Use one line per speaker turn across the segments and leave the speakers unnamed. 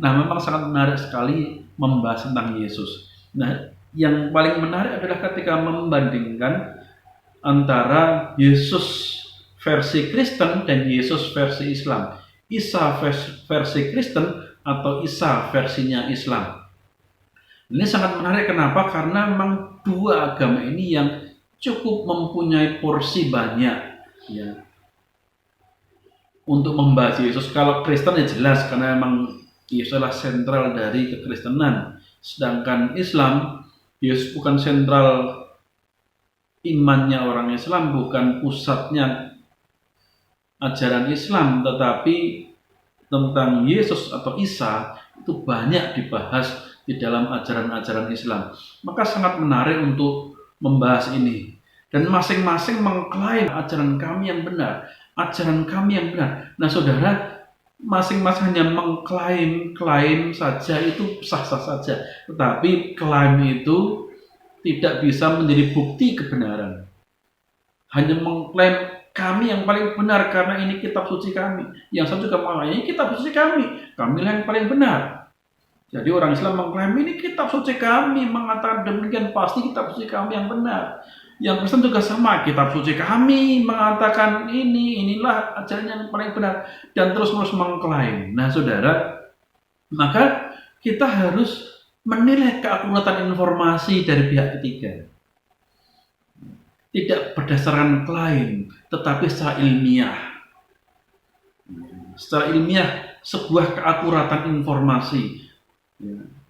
Nah, memang sangat menarik sekali membahas tentang Yesus. Nah, yang paling menarik adalah ketika membandingkan antara Yesus versi Kristen dan Yesus versi Islam. Isa versi Kristen atau Isa versinya Islam. Ini sangat menarik, kenapa? Karena memang dua agama ini yang cukup mempunyai porsi banyak ya untuk membahas Yesus. Kalau Kristen ya jelas, karena memang Yesus adalah sentral dari kekristenan. Sedangkan Islam, Yesus bukan sentral imannya orang Islam, bukan pusatnya ajaran Islam, tetapi tentang Yesus atau Isa itu banyak dibahas di dalam ajaran-ajaran Islam. Maka sangat menarik untuk membahas ini. Dan masing-masing mengklaim ajaran kami yang benar, ajaran kami yang benar. Nah, saudara, masing-masing hanya mengklaim saja, itu sah-sah saja. Tetapi klaim itu tidak bisa menjadi bukti kebenaran. Hanya mengklaim kami yang paling benar karena ini kitab suci kami. Yang satu juga mengklaim ini kitab suci kami, kamilah yang paling benar. Jadi orang Islam mengklaim ini kitab suci kami, mengatakan demikian, pasti kitab suci kami yang benar. Yang Kristen juga sama, kitab suci kami mengatakan inilah ajaran yang paling benar, dan terus-menerus mengklaim. Nah, saudara, maka kita harus menilai keakuratan informasi dari pihak ketiga. Tidak berdasarkan klaim, tetapi secara ilmiah. Secara ilmiah, sebuah keakuratan informasi.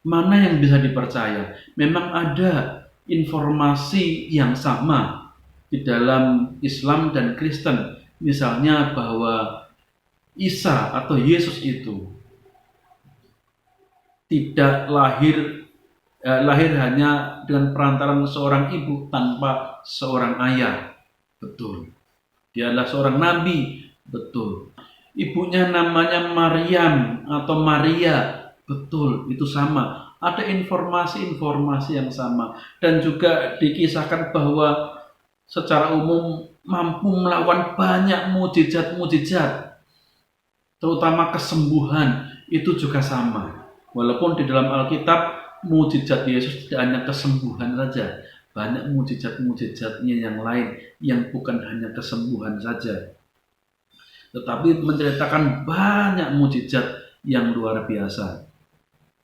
Mana yang bisa dipercaya? Memang ada informasi yang sama di dalam Islam dan Kristen. Misalnya bahwa Isa atau Yesus itu tidak lahir hanya dengan perantaran seorang ibu tanpa seorang ayah. Betul. Dia adalah seorang nabi. Betul. Ibunya namanya Maryam atau Maria. Betul, itu sama. Ada informasi-informasi yang sama. Dan juga dikisahkan bahwa secara umum mampu melakukan banyak mujizat-mujizat. Terutama kesembuhan, itu juga sama. Walaupun di dalam Alkitab, mujizat Yesus tidak hanya kesembuhan saja. Banyak mujizat-mujizatnya yang lain, yang bukan hanya kesembuhan saja. Tetapi menceritakan banyak mujizat yang luar biasa.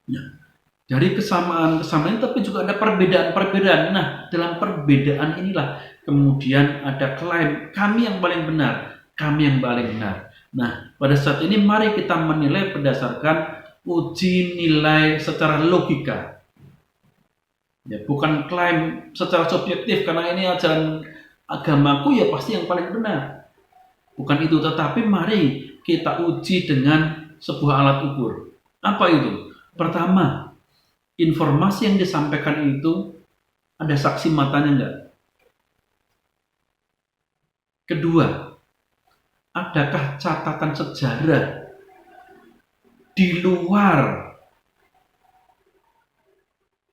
Nah, dari kesamaan-kesamaan tapi juga ada perbedaan-perbedaan. Nah, dalam perbedaan inilah kemudian ada klaim kami yang paling benar, kami yang paling benar. Nah, pada saat ini mari kita menilai berdasarkan uji nilai secara logika. Ya, bukan klaim secara subjektif karena ini ajaran agamaku ya pasti yang paling benar. Bukan itu, tetapi mari kita uji dengan sebuah alat ukur. Apa itu? Pertama, informasi yang disampaikan itu ada saksi matanya enggak? Kedua, adakah catatan sejarah di luar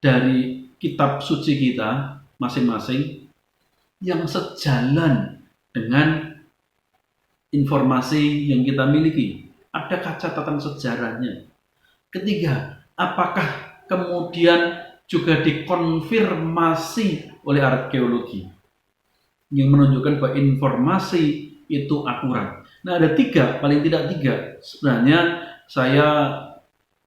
dari kitab suci kita masing-masing yang sejalan dengan informasi yang kita miliki? Adakah catatan sejarahnya? Ketiga, apakah kemudian juga dikonfirmasi oleh arkeologi yang menunjukkan bahwa informasi itu akurat? Nah, ada paling tidak tiga. Sebenarnya saya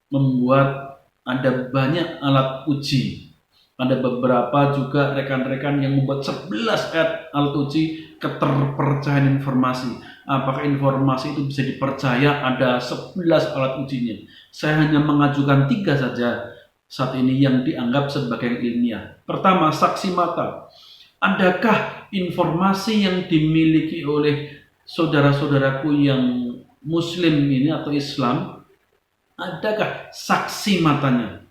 membuat ada banyak alat uji. Ada beberapa juga rekan-rekan yang membuat 11 alat uji keterpercayaan informasi. Apakah informasi itu bisa dipercaya? Ada 11 alat ujinya. Saya hanya mengajukan 3 saja saat ini yang dianggap sebagai ilmiah. Pertama, saksi mata. Adakah informasi yang dimiliki oleh saudara-saudaraku yang Muslim ini atau Islam, adakah saksi matanya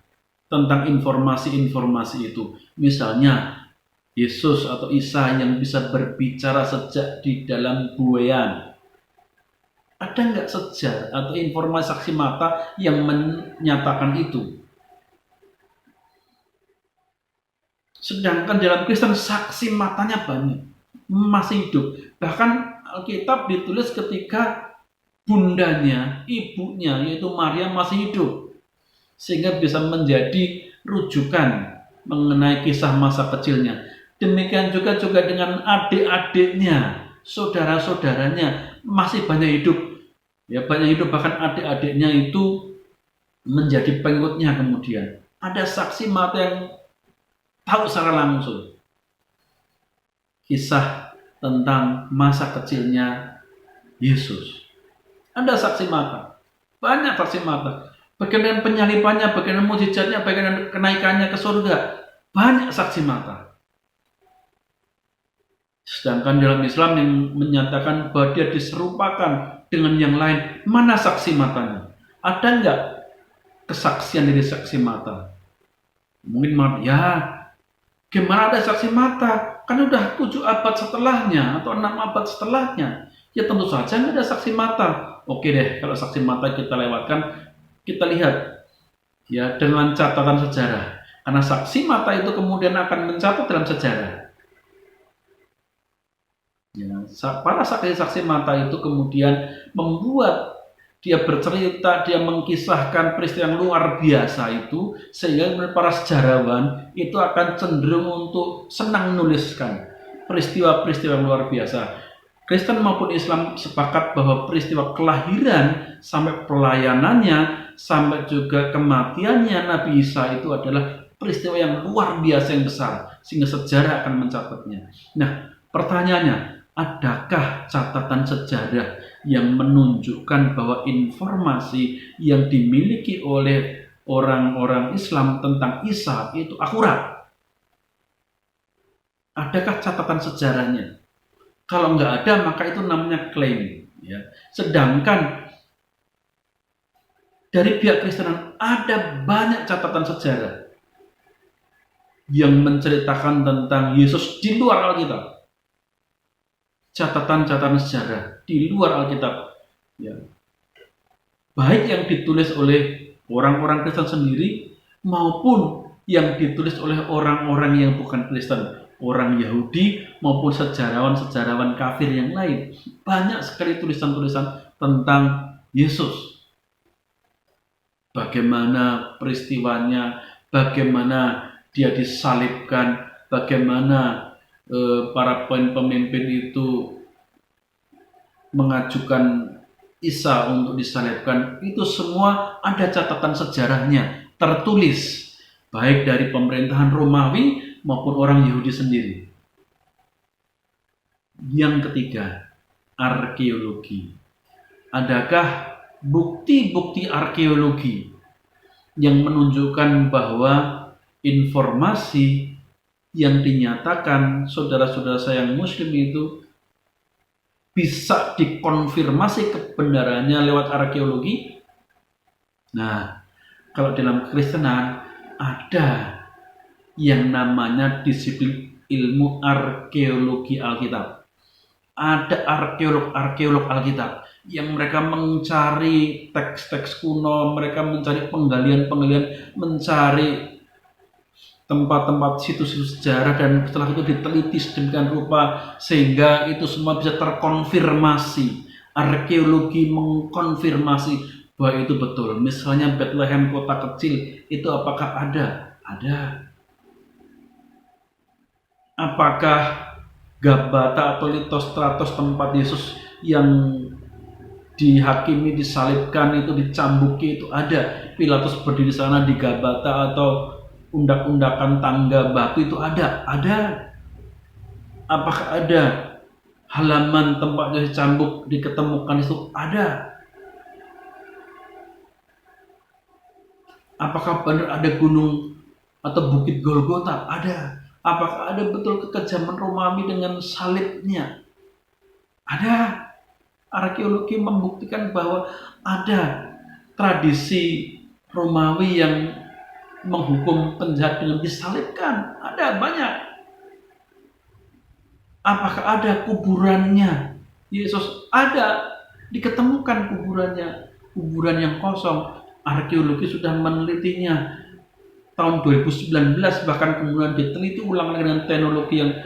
tentang informasi-informasi itu? Misalnya Yesus atau Isa yang bisa berbicara sejak di dalam buayan. Ada nggak sejarah atau informasi saksi mata yang menyatakan itu? Sedangkan dalam Kristen saksi matanya banyak, masih hidup. Bahkan Alkitab ditulis ketika bundanya, ibunya yaitu Maria masih hidup. sehingga bisa menjadi rujukan mengenai kisah masa kecilnya. Demikian juga dengan adik-adiknya, saudara-saudaranya masih banyak hidup. Ya, banyak hidup, bahkan adik-adiknya itu menjadi pengikutnya kemudian. Ada saksi mata yang tahu secara langsung kisah tentang masa kecilnya Yesus. Ada saksi mata, banyak saksi mata. Bagaimana penyalibannya, bagaimana mujizatnya, bagaimana kenaikannya ke surga, banyak saksi mata. Sedangkan dalam Islam yang menyatakan bahwa dia diserupakan dengan yang lain, mana saksi matanya? Ada enggak kesaksian dari saksi mata? Mungkin gimana ada saksi mata? Kan udah 7 abad setelahnya atau 6 abad setelahnya. Ya tentu saja nggak ada saksi mata. Oke deh, kalau saksi mata kita lewatkan, kita lihat ya dengan catatan sejarah. Karena saksi mata itu kemudian akan mencatat dalam sejarah. Ya, para saksi-saksi mata itu kemudian membuat dia bercerita, dia mengkisahkan peristiwa yang luar biasa itu, sehingga para sejarawan itu akan cenderung untuk senang menuliskan peristiwa-peristiwa yang luar biasa. Kristen maupun Islam sepakat bahwa peristiwa kelahiran sampai pelayanannya sampai juga kematiannya Nabi Isa itu adalah peristiwa yang luar biasa yang besar, sehingga sejarah akan mencatatnya. Nah, pertanyaannya, adakah catatan sejarah yang menunjukkan bahwa informasi yang dimiliki oleh orang-orang Islam tentang Isa itu akurat? Adakah catatan sejarahnya? Kalau nggak ada, maka itu namanya klaim. Ya. Sedangkan dari pihak Kristen ada banyak catatan sejarah yang menceritakan tentang Yesus di luar Alkitab. Catatan-catatan sejarah di luar Alkitab, ya. Baik yang ditulis oleh orang-orang Kristen sendiri maupun yang ditulis oleh orang-orang yang bukan Kristen, orang Yahudi maupun sejarawan-sejarawan kafir yang lain. Banyak sekali tulisan-tulisan tentang Yesus. Bagaimana peristiwanya, bagaimana dia disalibkan, bagaimana para pemimpin itu mengajukan Isa untuk disalibkan. Itu semua ada catatan sejarahnya tertulis, baik dari pemerintahan Romawi maupun orang Yahudi sendiri. Yang ketiga, arkeologi. Adakah bukti-bukti arkeologi yang menunjukkan bahwa informasi yang dinyatakan saudara-saudara saya yang muslim itu bisa dikonfirmasi kebenarannya lewat arkeologi? Nah, kalau dalam Kekristenan ada yang namanya disiplin ilmu arkeologi Alkitab. Ada arkeolog Alkitab yang mereka mencari teks-teks kuno, mereka mencari penggalian-penggalian, mencari tempat-tempat situs-situs sejarah, dan setelah itu diteliti sedemikian rupa sehingga itu semua bisa terkonfirmasi. Arkeologi mengkonfirmasi bahwa itu betul. Misalnya Bethlehem, kota kecil, itu apakah ada? Ada. Apakah Gabata atau Litostratos, tempat Yesus yang dihakimi, disalibkan, itu dicambuki, itu ada. Pilatus berdiri sana di Gabata, atau undak-undakan tangga batu itu ada. Apakah ada halaman tempat Yesus cambuk diketemukan itu? Ada. Apakah benar ada gunung atau bukit Golgota? Ada. Apakah ada betul kekejaman Romawi dengan salibnya? Ada. Arkeologi membuktikan bahwa ada tradisi Romawi yang menghukum penjahat dengan disalibkan. Ada banyak. Apakah ada kuburannya Yesus? Ada. Diketemukan kuburannya. Kuburan yang kosong. Arkeologi sudah menelitinya. Tahun 2019 bahkan kemudian diteliti ulang lagi dengan teknologi yang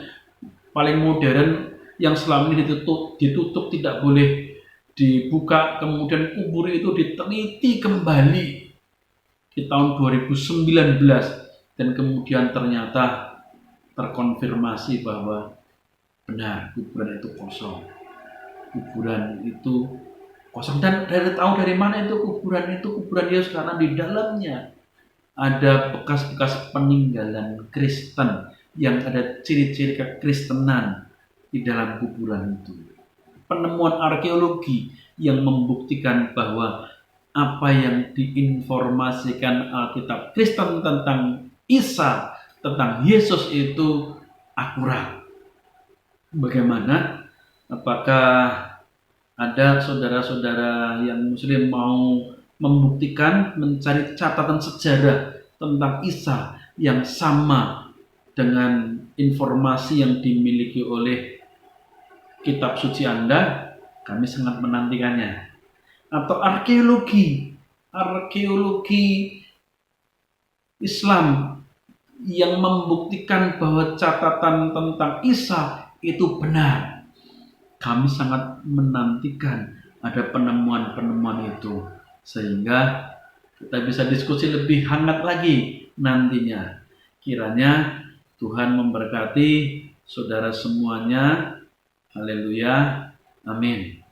paling modern, yang selama ini ditutup tidak boleh dibuka. Kemudian kubur itu diteliti kembali di tahun 2019 dan kemudian ternyata terkonfirmasi bahwa benar kuburan itu kosong. Kuburan itu kosong, dan tahu dari mana itu kuburan Yesus, karena di dalamnya ada bekas-bekas peninggalan Kristen yang ada ciri-ciri kekristenan di dalam kuburan itu. Penemuan arkeologi yang membuktikan bahwa apa yang diinformasikan Alkitab Kristen tentang Isa, tentang Yesus itu akurat. Bagaimana? Apakah ada saudara-saudara yang Muslim mau membuktikan, mencari catatan sejarah tentang Isa yang sama dengan informasi yang dimiliki oleh kitab suci Anda? Kami sangat menantikannya. Atau arkeologi Islam yang membuktikan bahwa catatan tentang Isa itu benar. Kami sangat menantikan ada penemuan-penemuan itu, sehingga kita bisa diskusi lebih hangat lagi nantinya. Kiranya Tuhan memberkati saudara semuanya. Haleluya. Amin.